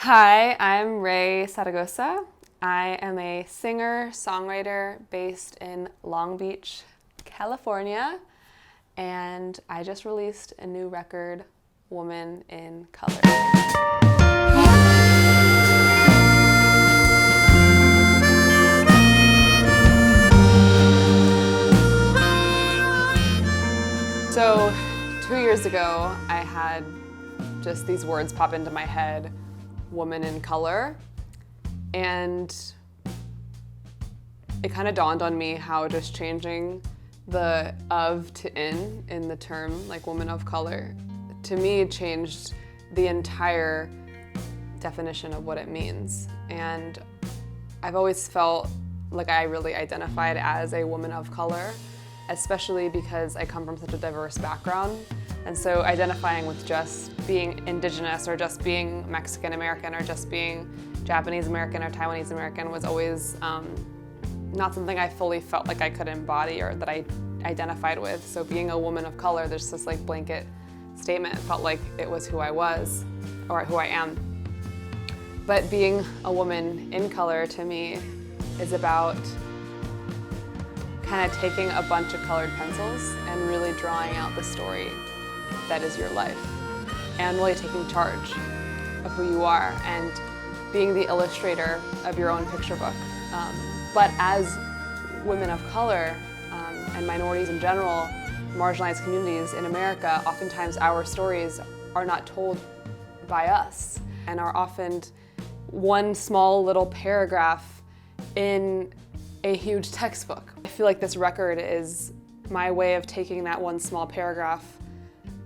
Hi, I'm Raye Zaragoza. I am a singer-songwriter based in Long Beach, California, and I just released a new record, Woman in Color. So 2 years ago, I had just these words pop into my head, woman in color, and it kind of dawned on me how just changing the of to in the term, like woman of color, to me changed the entire definition of what it means. And I've always felt like I really identified as a woman of color, especially because I come from such a diverse background. And so identifying with just being Indigenous or just being Mexican American or just being Japanese American or Taiwanese American was always not something I fully felt like I could embody or that I identified with. So being a woman of color, there's this like blanket statement. It felt like it was who I was or who I am. But being a woman in color to me is about kind of taking a bunch of colored pencils and really drawing out the story that is your life and really taking charge of who you are and being the illustrator of your own picture book. But as women of color and minorities in general, marginalized communities in America, oftentimes our stories are not told by us and are often one small little paragraph in a huge textbook. I feel like this record is my way of taking that one small paragraph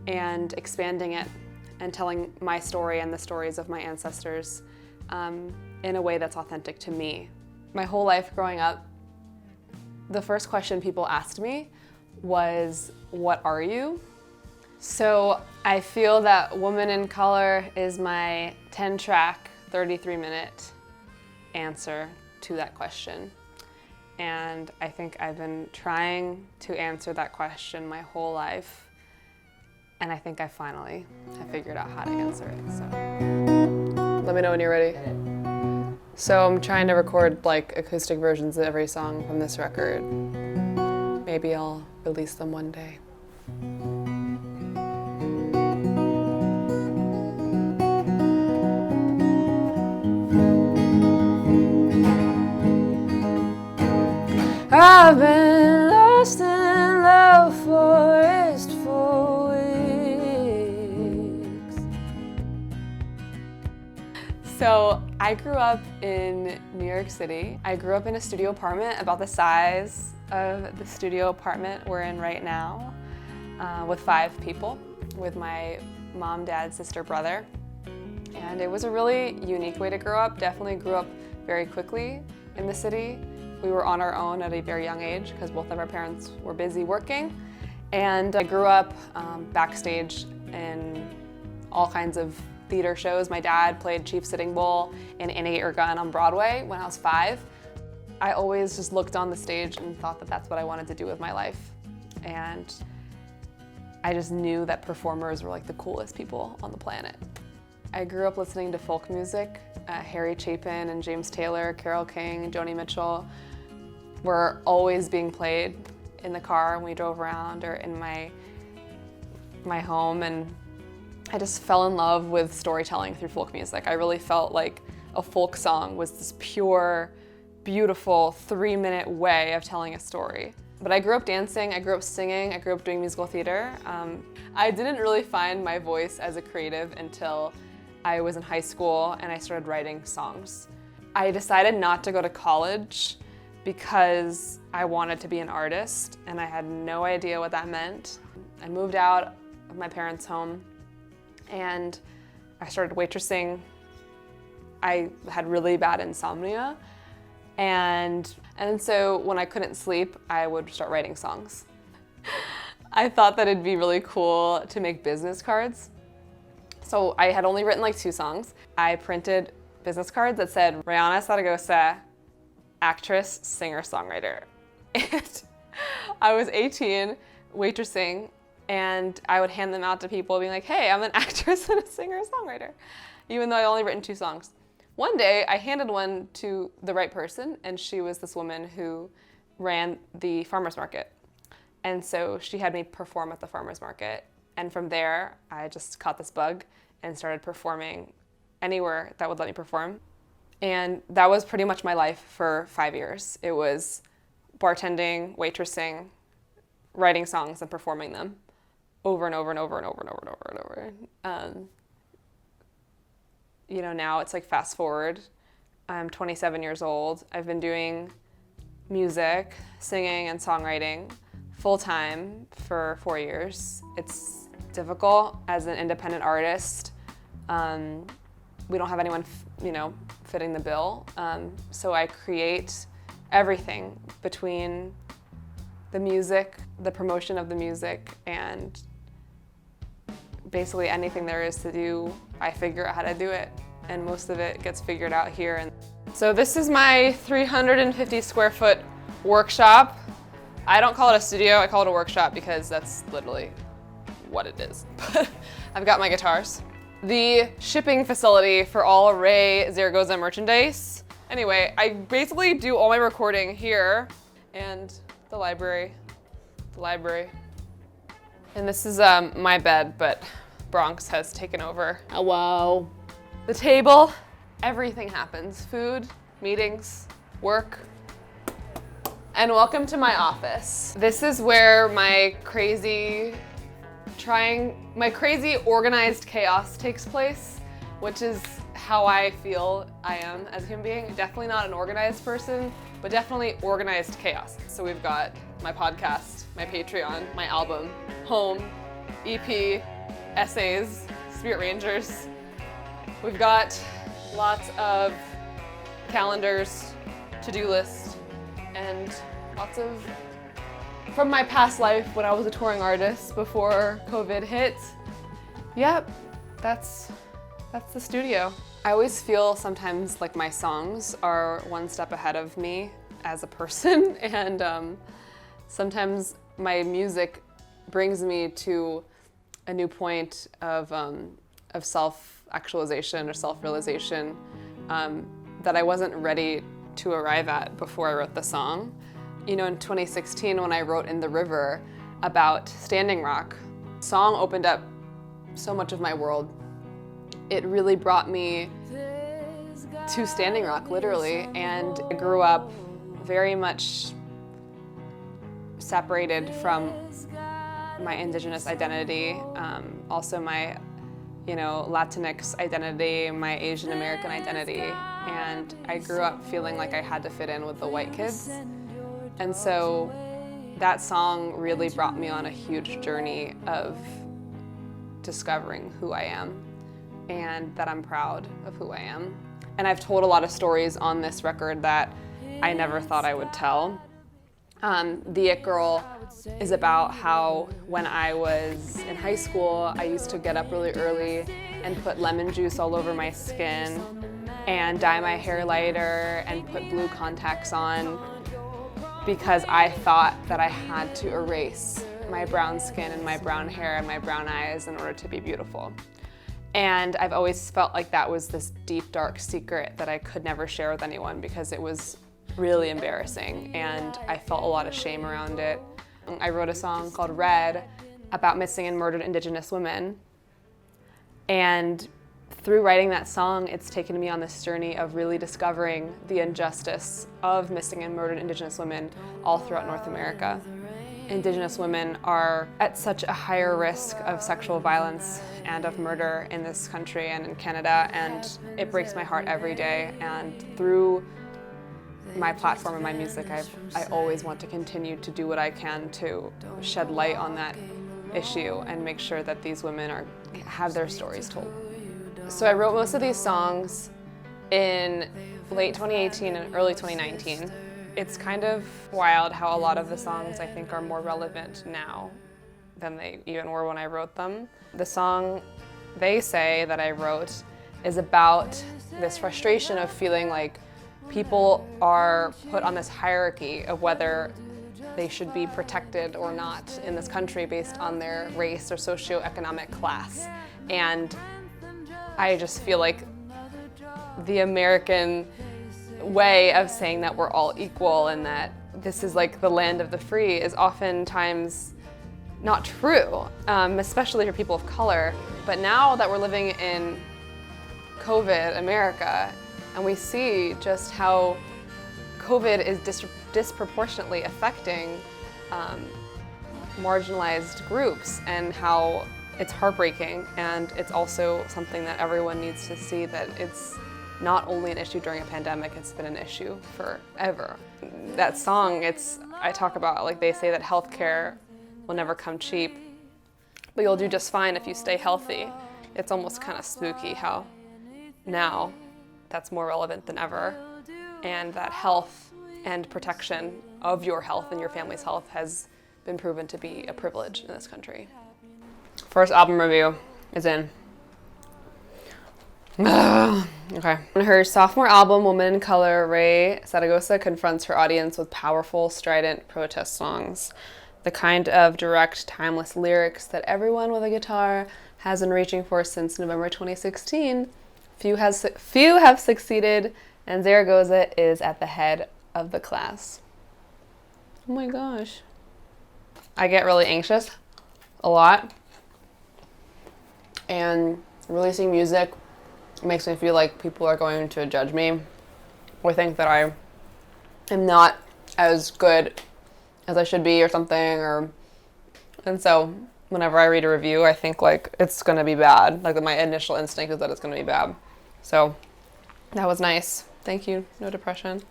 and expanding it and telling my story and the stories of my ancestors in a way that's authentic to me. My whole life growing up, the first question people asked me was, "What are you?" So I feel that Woman in Color is my 10-track, 33-minute answer to that question. And I think I've been trying to answer that question my whole life. And I think I finally have figured out how to answer it, so. Let me know when you're ready. So I'm trying to record like acoustic versions of every song from this record. Maybe I'll release them one day. I've been lost in love forest for weeks. So I grew up in New York City. I grew up in a studio apartment about the size of the studio apartment we're in right now, with 5 people, with my mom, dad, sister, brother. And it was a really unique way to grow up. Definitely grew up very quickly in the city. We were on our own at a very young age because both of our parents were busy working. And I grew up backstage in all kinds of theater shows. My dad played Chief Sitting Bull in Annie Get Your Gun on Broadway when I was 5. I always just looked on the stage and thought that that's what I wanted to do with my life. And I just knew that performers were like the coolest people on the planet. I grew up listening to folk music. Harry Chapin and James Taylor, Carole King, and Joni Mitchell were always being played in the car when we drove around or in my home, and I just fell in love with storytelling through folk music. I really felt like a folk song was this pure, beautiful 3-minute way of telling a story. But I grew up dancing, I grew up singing, I grew up doing musical theater. I didn't really find my voice as a creative until I was in high school and I started writing songs. I decided not to go to college because I wanted to be an artist and I had no idea what that meant. I moved out of my parents' home and I started waitressing. I had really bad insomnia and so when I couldn't sleep, I would start writing songs. I thought that it'd be really cool to make business cards. So I had only written like 2 songs. I printed business cards that said, Raye Zaragoza, actress, singer, songwriter. And I was 18, waitressing, and I would hand them out to people being like, hey, I'm an actress and a singer, songwriter. even though I only written 2 songs. One day I handed one to the right person, and she was this woman who ran the farmer's market. And so she had me perform at the farmer's market. And from there, I just caught this bug and started performing anywhere that would let me perform. And that was pretty much my life for 5 years. It was bartending, waitressing, writing songs and performing them over and over and over and over and over and over and over. You know, now it's like fast forward. I'm 27 years old. I've been doing music, singing and songwriting full time for 4 years. It's difficult as an independent artist. We don't have anyone, fitting the bill. So I create everything between the music, the promotion of the music, and basically anything there is to do, I figure out how to do it. And most of it gets figured out here. And so this is my 350 square foot workshop. I don't call it a studio, I call it a workshop because that's literally what it is. But I've got my guitars. The shipping facility for all Raye Zaragoza merchandise. Anyway, I basically do all my recording here, and the library. And this is my bed, but Bronx has taken over. Hello. The table, everything happens. Food, meetings, work. And welcome to my office. This is where my crazy organized chaos takes place, which is how I feel I am as a human being. Definitely not an organized person, but definitely organized chaos. So we've got my podcast, my Patreon, my album, home, EP, essays, Spirit Rangers. We've got lots of calendars, to-do lists, and lots of, from my past life when I was a touring artist before COVID hit. Yep, that's the studio. I always feel sometimes like my songs are one step ahead of me as a person, and sometimes my music brings me to a new point of self-actualization or self-realization that I wasn't ready to arrive at before I wrote the song. In 2016 when I wrote In the River about Standing Rock, the song opened up so much of my world. It really brought me to Standing Rock, literally, and I grew up very much separated from my Indigenous identity, also my Latinx identity, my Asian American identity, and I grew up feeling like I had to fit in with the white kids. And so that song really brought me on a huge journey of discovering who I am and that I'm proud of who I am. And I've told a lot of stories on this record that I never thought I would tell. The It Girl is about how when I was in high school, I used to get up really early and put lemon juice all over my skin and dye my hair lighter and put blue contacts on because I thought that I had to erase my brown skin and my brown hair and my brown eyes in order to be beautiful. And I've always felt like that was this deep, dark secret that I could never share with anyone because it was really embarrassing and I felt a lot of shame around it. I wrote a song called Red about missing and murdered Indigenous women. And through writing that song, it's taken me on this journey of really discovering the injustice of missing and murdered Indigenous women all throughout North America. Indigenous women are at such a higher risk of sexual violence and of murder in this country and in Canada, and it breaks my heart every day. And through my platform and my music, I always want to continue to do what I can to shed light on that issue and make sure that these women have their stories told. So I wrote most of these songs in late 2018 and early 2019. It's kind of wild how a lot of the songs I think are more relevant now than they even were when I wrote them. The song They Say that I wrote is about this frustration of feeling like people are put on this hierarchy of whether they should be protected or not in this country based on their race or socioeconomic class. And I just feel like the American way of saying that we're all equal and that this is like the land of the free is oftentimes not true, especially for people of color. But now that we're living in COVID America, and we see just how COVID is disproportionately affecting marginalized groups, and how it's heartbreaking, and it's also something that everyone needs to see, that it's not only an issue during a pandemic, it's been an issue forever. That song, I talk about, like, they say that healthcare will never come cheap, but you'll do just fine if you stay healthy. It's almost kind of spooky how now that's more relevant than ever, and that health and protection of your health and your family's health has been proven to be a privilege in this country. First album review is in. Okay. On her sophomore album, Woman in Color, Raye Zaragoza confronts her audience with powerful, strident protest songs. The kind of direct, timeless lyrics that everyone with a guitar has been reaching for since November 2016. Few have succeeded, and Zaragoza is at the head of the class. Oh my gosh. I get really anxious a lot, and releasing music makes me feel like people are going to judge me or think that I am not as good as I should be or something, and so whenever I read a review, I think like it's gonna be bad. Like my initial instinct is that it's gonna be bad. So that was nice. Thank you. No depression.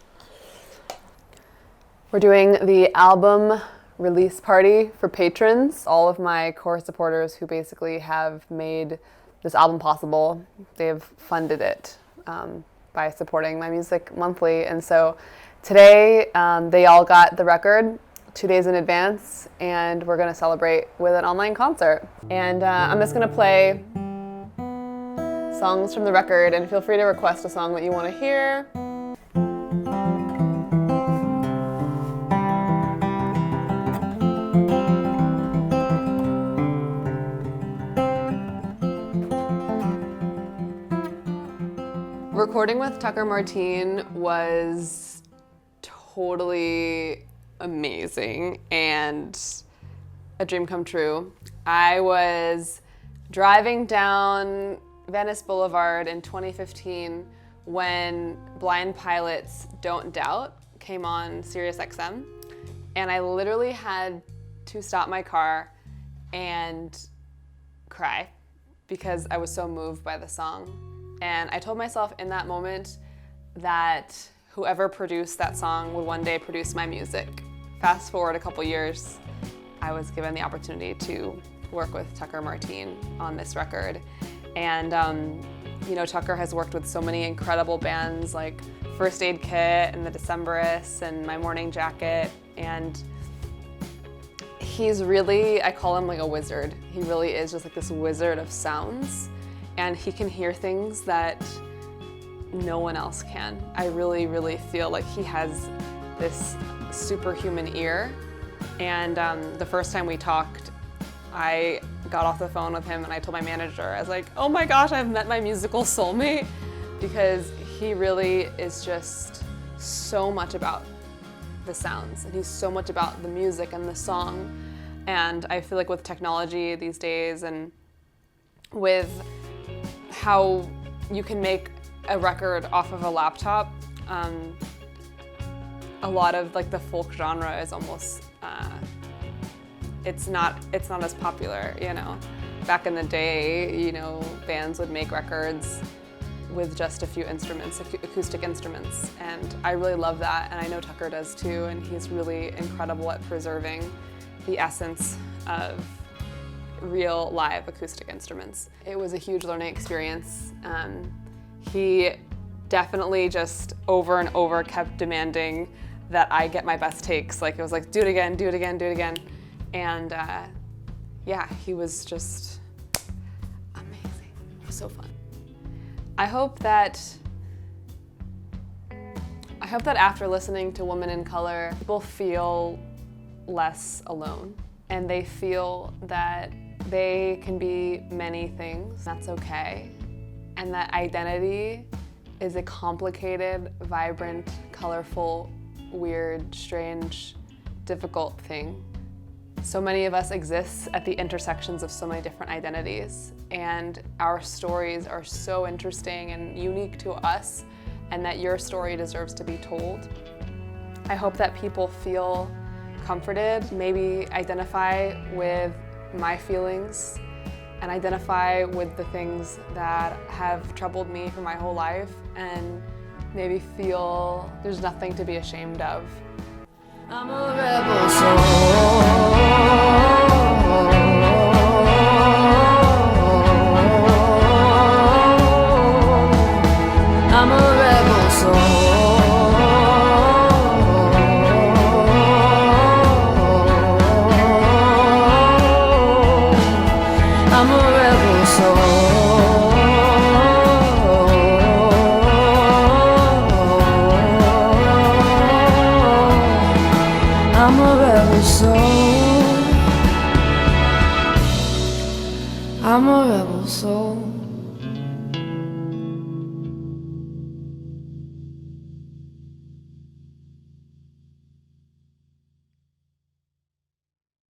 We're doing the album release party for patrons, all of my core supporters who basically have made this album possible. They've funded it by supporting my music monthly. And so today they all got the record 2 days in advance, and we're gonna celebrate with an online concert. And I'm just gonna play songs from the record, and feel free to request a song that you wanna hear. Recording with Tucker Martine was totally amazing and a dream come true. I was driving down Venice Boulevard in 2015 when Blind Pilot's Don't Doubt came on Sirius XM, and I literally had to stop my car and cry because I was so moved by the song. And I told myself in that moment that whoever produced that song would one day produce my music. Fast forward a couple years, I was given the opportunity to work with Tucker Martine on this record. And you know, Tucker has worked with so many incredible bands like First Aid Kit and the Decemberists and My Morning Jacket. And he's really, I call him like a wizard. He really is just like this wizard of sounds. And he can hear things that no one else can. I really, really feel like he has this superhuman ear. And the first time we talked, I got off the phone with him and I told my manager, I was like, oh my gosh, I've met my musical soulmate, because he really is just so much about the sounds, and he's so much about the music and the song. And I feel like with technology these days, and with how you can make a record off of a laptop, a lot of like the folk genre is almost it's not as popular, you know. Back in the day, you know, bands would make records with just a few instruments, acoustic instruments, and I really love that, and I know Tucker does too, and he's really incredible at preserving the essence of real live acoustic instruments. It was a huge learning experience. He definitely just over and over kept demanding that I get my best takes. Like it was like, do it again, do it again, do it again. And yeah, he was just amazing. It was so fun. I hope that after listening to Woman in Color, people feel less alone, and they feel that they can be many things. That's okay. And that identity is a complicated, vibrant, colorful, weird, strange, difficult thing. So many of us exist at the intersections of so many different identities, and our stories are so interesting and unique to us, and that your story deserves to be told. I hope that people feel comforted, maybe identify with my feelings and identify with the things that have troubled me for my whole life, and maybe feel there's nothing to be ashamed of. I'm a rebel soul. I'm a rebel soul. I'm a rebel soul. I'm a rebel soul. I'm a rebel soul.